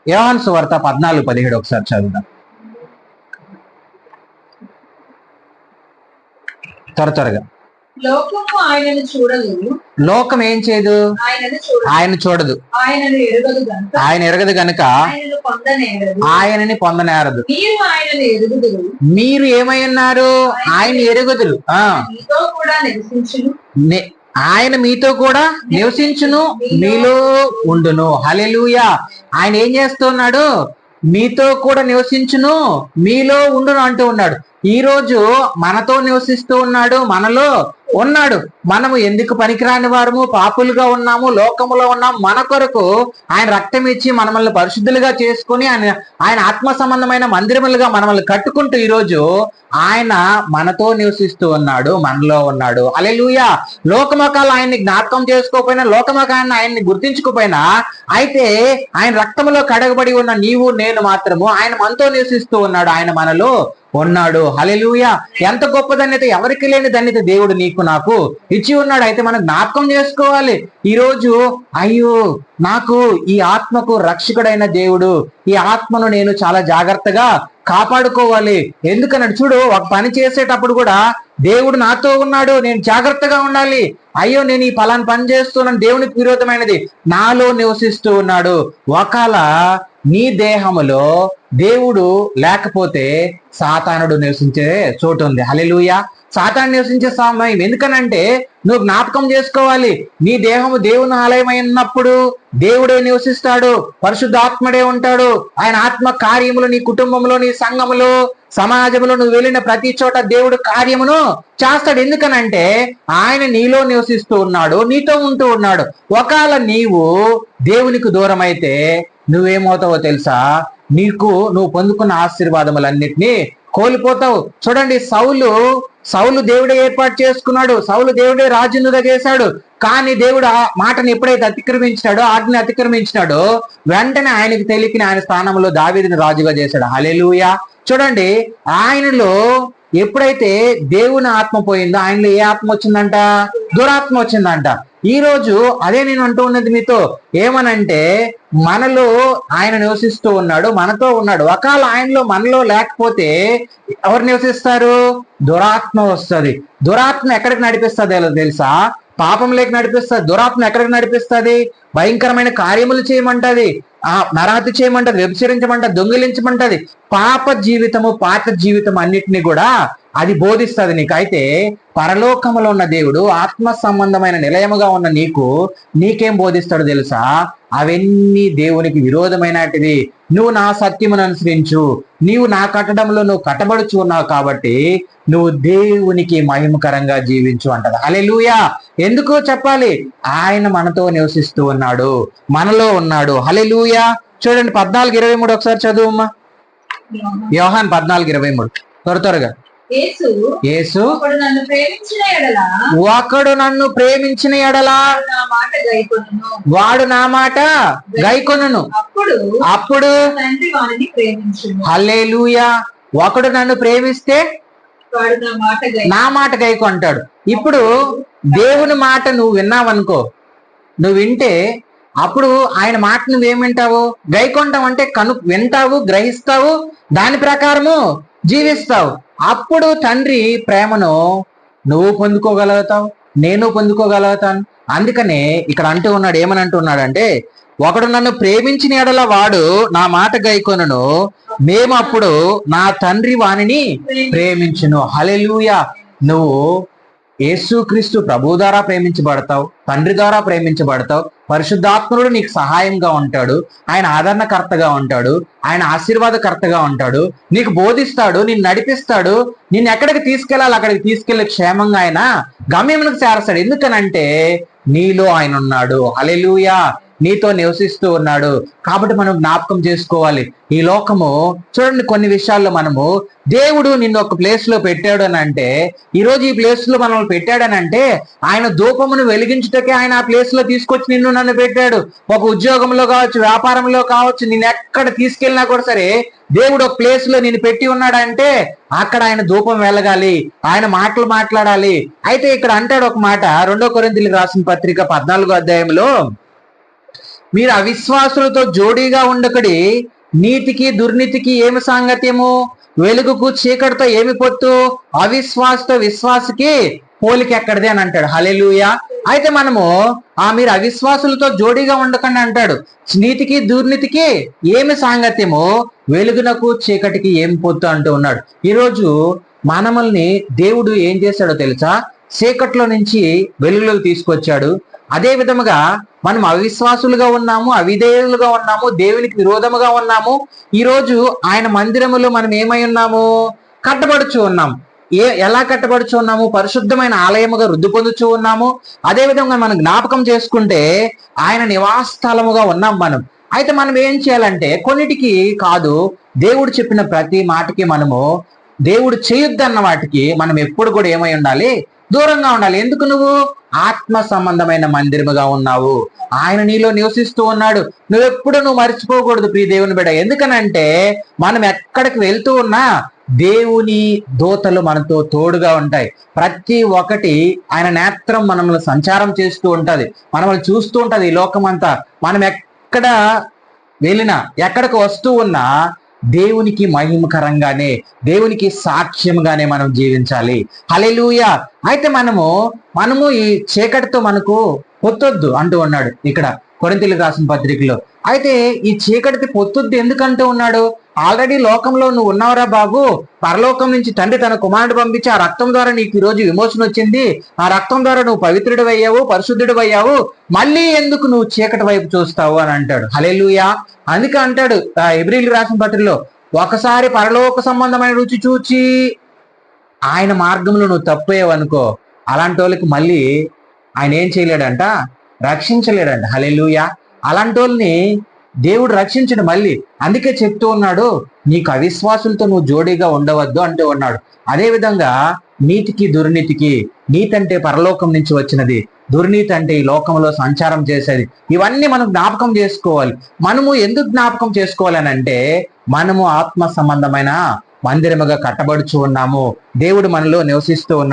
యోహాను సువార్త 14:17 ఒకసారి చదువుదాం. త్వరగా. లోకము ఆయనను చూడలేదు, లోకం ఏం చేయదు, ఆయన చూడదు, ఆయన ఎరగదు గనుక ఆయనని పొందనేరదు. మీరు ఏమై ఉన్నారు, ఆయన ఎరుగుదురు, ఆయన మీతో కూడా నివసించును, మీలో ఉండును. హల్లెలూయా. ఆయన ఏం చేస్తున్నాడు, మీతో కూడా నివసించును, మీలో ఉండును అంటూ ఉన్నాడు. ఈ రోజు మనతో నివసిస్తూ ఉన్నాడు, మనలో ఉన్నాడు. మనము ఎందుకు పనికిరాని వారము, పాపులుగా ఉన్నాము, లోకములో ఉన్నాము. మన కొరకు ఆయన రక్తం ఇచ్చి మనల్ని పరిశుద్ధులుగా చేసుకుని ఆయన ఆత్మ సంబంధమైన మందిరములుగా మనల్ని కట్టుకుంటూ ఈరోజు ఆయన మనతో నివసిస్తూ ఉన్నాడు, మనలో ఉన్నాడు. హల్లెలూయా. లోకమొకాలు ఆయన్ని జ్ఞాపకం చేసుకోకపోయినా, లోకమొకాన్ని ఆయన్ని గుర్తించుకోపోయినా, అయితే ఆయన రక్తములో కడగబడి ఉన్న నీవు నేను మాత్రము ఆయన మనతో నివసిస్తూ ఉన్నాడు, ఆయన మనలో ఉన్నాడు. హల్లెలూయా. ఎంత గొప్ప ధన్యత, ఎవరికి లేని ధన్యత దేవుడు నీకు నాకు ఇచ్చి ఉన్నాడు. అయితే మనం జ్ఞాపకం చేసుకోవాలి. ఈరోజు అయ్యో నాకు ఈ ఆత్మకు రక్షకుడైన దేవుడు, ఈ ఆత్మను నేను చాలా జాగ్రత్తగా కాపాడుకోవాలి. ఎందుకన్నాడు చూడు, ఒక పని చేసేటప్పుడు కూడా దేవుడు నాతో ఉన్నాడు, నేను జాగ్రత్తగా ఉండాలి. అయ్యో నేను ఈ పలాని పని చేస్తున్నాను, దేవునికి విరోధమైనది, నాలో నివసిస్తూ ఉన్నాడు. ఒకవేళ నీ దేహములో దేవుడు లేకపోతే సాతానుడు నివసించే చోటు ఉంది. హల్లెలూయా. సాతాను నివసించే సమయం. ఎందుకనంటే నువ్వు జ్ఞాపకం చేసుకోవాలి, నీ దేహము దేవుని ఆలయమై ఉన్నప్పుడు దేవుడే నివసిస్తాడు, పరిశుద్ధాత్ముడే ఉంటాడు. ఆయన ఆత్మ కార్యములు నీ కుటుంబంలో, నీ సంఘములో, సమాజంలో నువ్వు వెళ్ళిన ప్రతి చోట దేవుడు కార్యమును చేస్తాడు. ఎందుకనంటే ఆయన నీలో నివసిస్తూ ఉన్నాడు, నీతో ఉంటూ ఉన్నాడు. ఒకవేళ నీవు దేవునికి దూరం అయితే నువ్వేమవుతావో తెలుసా, నువ్వు పొందుకున్న ఆశీర్వాదములన్నిటినీ కోల్పోతావు. చూడండి, సౌలు దేవుడే ఏర్పాటు చేసుకున్నాడు, సౌలు దేవుడే రాజునుగా చేశాడు. కానీ దేవుడు ఆ మాటను ఎప్పుడైతే అతిక్రమించినాడో, ఆజ్ఞని అతిక్రమించినాడో, వెంటనే ఆయనకి తెలియని ఆయన స్థానంలో దావీదుని రాజుగా చేశాడు. హల్లెలూయా. చూడండి, ఆయనలో ఎప్పుడైతే దేవుని ఆత్మ పోయిందో ఆయనలో ఏ ఆత్మ వచ్చిందంట, దురాత్మ వచ్చిందంట. ఈ రోజు అదే నేను అంటూ ఉన్నది మీతో, ఏమనంటే మనలో ఆయన నివసిస్తూ ఉన్నాడు, మనతో ఉన్నాడు. ఒకవేళ ఆయనలో మనలో లేకపోతే ఎవరు నివసిస్తారు, దురాత్మ వస్తుంది. దురాత్మ ఎక్కడికి నడిపిస్తుంది తెలుసా, పాపంలోకి నడిపిస్తుంది. దురాత్మ ఎక్కడికి నడిపిస్తుంది, భయంకరమైన కార్యములు చేయమంటది, నరహత్య చేయమంటది, వ్యభిచరించమంటది, దొంగిలించమంటది. పాప జీవితము, పాత జీవితం అన్నిటినీ కూడా అది బోధిస్తుంది నీకు. అయితే పరలోకములో ఉన్న దేవుడు, ఆత్మ సంబంధమైన నిలయముగా ఉన్న నీకేం బోధిస్తాడు తెలుసా, అవన్నీ దేవునికి విరోధమైనటివి. నువ్వు నా సత్యమును అనుసరించు, నీవు నా కట్టడంలో నువ్వు కట్టబడుచు ఉన్నావు కాబట్టి నువ్వు దేవునికి మహిమకరంగా జీవించు అంటది. హల్లెలూయా. ఎందుకు చెప్పాలి, ఆయన మనతో నివసిస్తూ ఉన్నాడు, మనలో ఉన్నాడు. హల్లెలూయా. చూడండి 14:23 ఒకసారి చదువుమ్మా. యోహాను 14:23 త్వరగా. యేసు ఒకడు నన్ను ప్రేమించిన ఎడల వాడు నా మాట గైకొనును, అప్పుడు హల్లెలూయా. ఒకడు నన్ను ప్రేమిస్తే నా మాట గైకొంటాడు. ఇప్పుడు దేవుని మాట నువ్వు విన్నావనుకో, నువ్వు వింటే అప్పుడు ఆయన మాట నువ్వేమింటావు, గైకొంటావు. అంటే వింటావు, గ్రహిస్తావు, దాని ప్రకారము జీవిస్తావు. అప్పుడు తండ్రి ప్రేమను నువ్వు పొందుకోగలుగుతావు, నేను పొందుకోగలుగుతాను. అందుకనే ఇక్కడ అంటూ ఉన్నాడు, ఏమని అంటున్నాడంటే, ఒకడు నన్ను ప్రేమించిన ఎడల వాడు నా మాట గైకొనును, మేము అప్పుడు నా తండ్రి వానిని ప్రేమించును. హల్లెలూయా. నువ్వు యేసుక్రీస్తు ప్రభు ద్వారా ప్రేమించబడతావు, తండ్రి ద్వారా ప్రేమించబడతావు. పరిశుద్ధాత్ముడు నీకు సహాయంగా ఉంటాడు, ఆయన ఆదరణకర్తగా ఉంటాడు, ఆయన ఆశీర్వాదకర్తగా ఉంటాడు, నీకు బోధిస్తాడు, నిన్ను నడిపిస్తాడు, నిన్ను ఎక్కడికి తీసుకెళ్ళాలి అక్కడికి తీసుకెళ్లి క్షేమంగా ఆయన గమ్యమునకు చేరస్తాడు. ఎందుకనంటే నీలో ఆయన ఉన్నాడు. హల్లెలూయా. నీతో నివసిస్తూ ఉన్నాడు. కాబట్టి మనం జ్ఞాపకం చేసుకోవాలి, ఈ లోకము చూడండి, కొన్ని విషయాల్లో మనము దేవుడు నిన్ను ఒక ప్లేస్ లో పెట్టాడు అని అంటే, ఈరోజు ఈ ప్లేస్ లో మనల్ని పెట్టాడనంటే ఆయన ధూపమును వెలిగించుటకే ఆయన ఆ ప్లేస్ లో తీసుకొచ్చి నన్ను పెట్టాడు. ఒక ఉద్యోగంలో కావచ్చు, వ్యాపారంలో కావచ్చు, నేను ఎక్కడ తీసుకెళ్ళినా కూడా సరే దేవుడు ఒక ప్లేస్ లో నేను పెట్టి ఉన్నాడంటే అక్కడ ఆయన ధూపం వెలగాలి, ఆయన మాటలు మాట్లాడాలి. అయితే ఇక్కడ అంటాడు ఒక మాట, 2 కొరింథీయులకు రాసిన పత్రిక 14వ అధ్యాయంలో మీరు అవిశ్వాసులతో జోడీగా ఉండకడి. నీతికి దుర్నీతికి ఏమి సాంగత్యము? వెలుగుకు చీకటితో ఏమి పొత్తు? అవిశ్వాసతో విశ్వాసకి పోలిక ఎక్కడిది అని అంటాడు. హల్లెలూయా. అయితే మనము మీరు అవిశ్వాసులతో జోడీగా ఉండకండి అంటాడు. నీతికి దుర్నీతికి ఏమి సాంగత్యము? వెలుగునకు చీకటికి ఏమి పొత్తు అంటూ ఉన్నాడు. ఈరోజు మనమల్ని దేవుడు ఏం చేశాడో తెలుసా? చీకట్లో నుంచి వెలుగులోకి తీసుకొచ్చాడు. అదే విధముగా మనం అవిశ్వాసులుగా ఉన్నాము, అవిధేయులుగా ఉన్నాము, దేవునికి విరోధముగా ఉన్నాము. ఈరోజు ఆయన మందిరములో మనం ఏమై ఉన్నాము? కట్టబడుచు ఉన్నాము. ఎలా కట్టబడుచు ఉన్నాము? పరిశుద్ధమైన ఆలయముగా వృద్ధి పొందుచూ ఉన్నాము. అదే విధంగా మనం జ్ఞాపకం చేసుకుంటే ఆయన నివాస స్థలముగా ఉన్నాం మనం. అయితే మనం ఏం చేయాలంటే, కొన్నిటికి కాదు, దేవుడు చెప్పిన ప్రతి మాటకి మనము, దేవుడు చేయొద్దన్న వాటికి మనం ఎప్పుడు కూడా ఏమై ఉండాలి? దూరంగా ఉండాలి. ఎందుకు? నువ్వు ఆత్మ సంబంధమైన మందిరముగా ఉన్నావు. ఆయన నీలో నివసిస్తూ ఉన్నాడు. నువ్వు మర్చిపోకూడదు ప్రియ దేవుని బిడ్డ. ఎందుకనంటే మనం ఎక్కడికి వెళ్తూ ఉన్నా దేవుని దూతలు మనతో తోడుగా ఉంటాయి. ప్రతి ఒక్కటి ఆయన నేత్రం మనల్ని సంచారం చేస్తూ ఉంటది, మనల్ని చూస్తూ ఉంటది ఈ లోకమంతా. మనం ఎక్కడ వెళ్ళినా, ఎక్కడికి వస్తూ ఉన్నా దేవునికి మహిమకరంగానే, దేవునికి సాక్ష్యంగానే మనం జీవించాలి. హల్లెలూయా. అయితే మనము ఈ చీకటితో మనకు పొత్తొద్దు అంటూ ఉన్నాడు ఇక్కడ కొరింథీయులకు రాసిన పత్రికలో. అయితే ఈ చీకటికి పొత్తొద్దు ఎందుకంటూ ఉన్నాడు? ఆల్రెడీ లోకంలో నువ్వు ఉన్నావురా బాబు. పరలోకం నుంచి తండ్రి తన కుమారుడు పంపించి ఆ రక్తం ద్వారా నీకు ఈ రోజు విమోచన వచ్చింది. ఆ రక్తం ద్వారా నువ్వు పవిత్రుడు అయ్యావు, పరిశుద్ధుడు అయ్యావు. మళ్ళీ ఎందుకు నువ్వు చీకటి వైపు చూస్తావు అని అంటాడు. హల్లెలూయా. అందుకే అంటాడు హెబ్రీయులకు రాసిన పత్రికలో, ఒకసారి పరలోక సంబంధమైన రుచి చూచి ఆయన మార్గంలో నువ్వు తప్పేవు అనుకో, అలాంటి వాళ్ళకి మళ్ళీ ఆయన ఏం చేయలేడంట? రక్షించలేడంట. హల్లెలూయా. అలాంటి వాళ్ళని దేవుడు రక్షించడు మళ్ళీ. అందుకే చెప్తూ ఉన్నాడు, నీకు అవిశ్వాసులతో నువ్వు జోడీగా ఉండవద్దు అంటూ ఉన్నాడు. అదే విధంగా నీతికి దుర్నీతికి, నీతి అంటే పరలోకం నుంచి వచ్చినది, దుర్నీతి అంటే ఈ లోకంలో సంచారం చేసేది. ఇవన్నీ మనం జ్ఞాపకం చేసుకోవాలి. మనము ఎందుకు జ్ఞాపకం చేసుకోవాలి అని అంటే, మనము ఆత్మ సంబంధమైన మందిరముగా కట్టబడుచు ఉన్నాము. దేవుడు మనలో నివసిస్తూ ఉన్నాడు.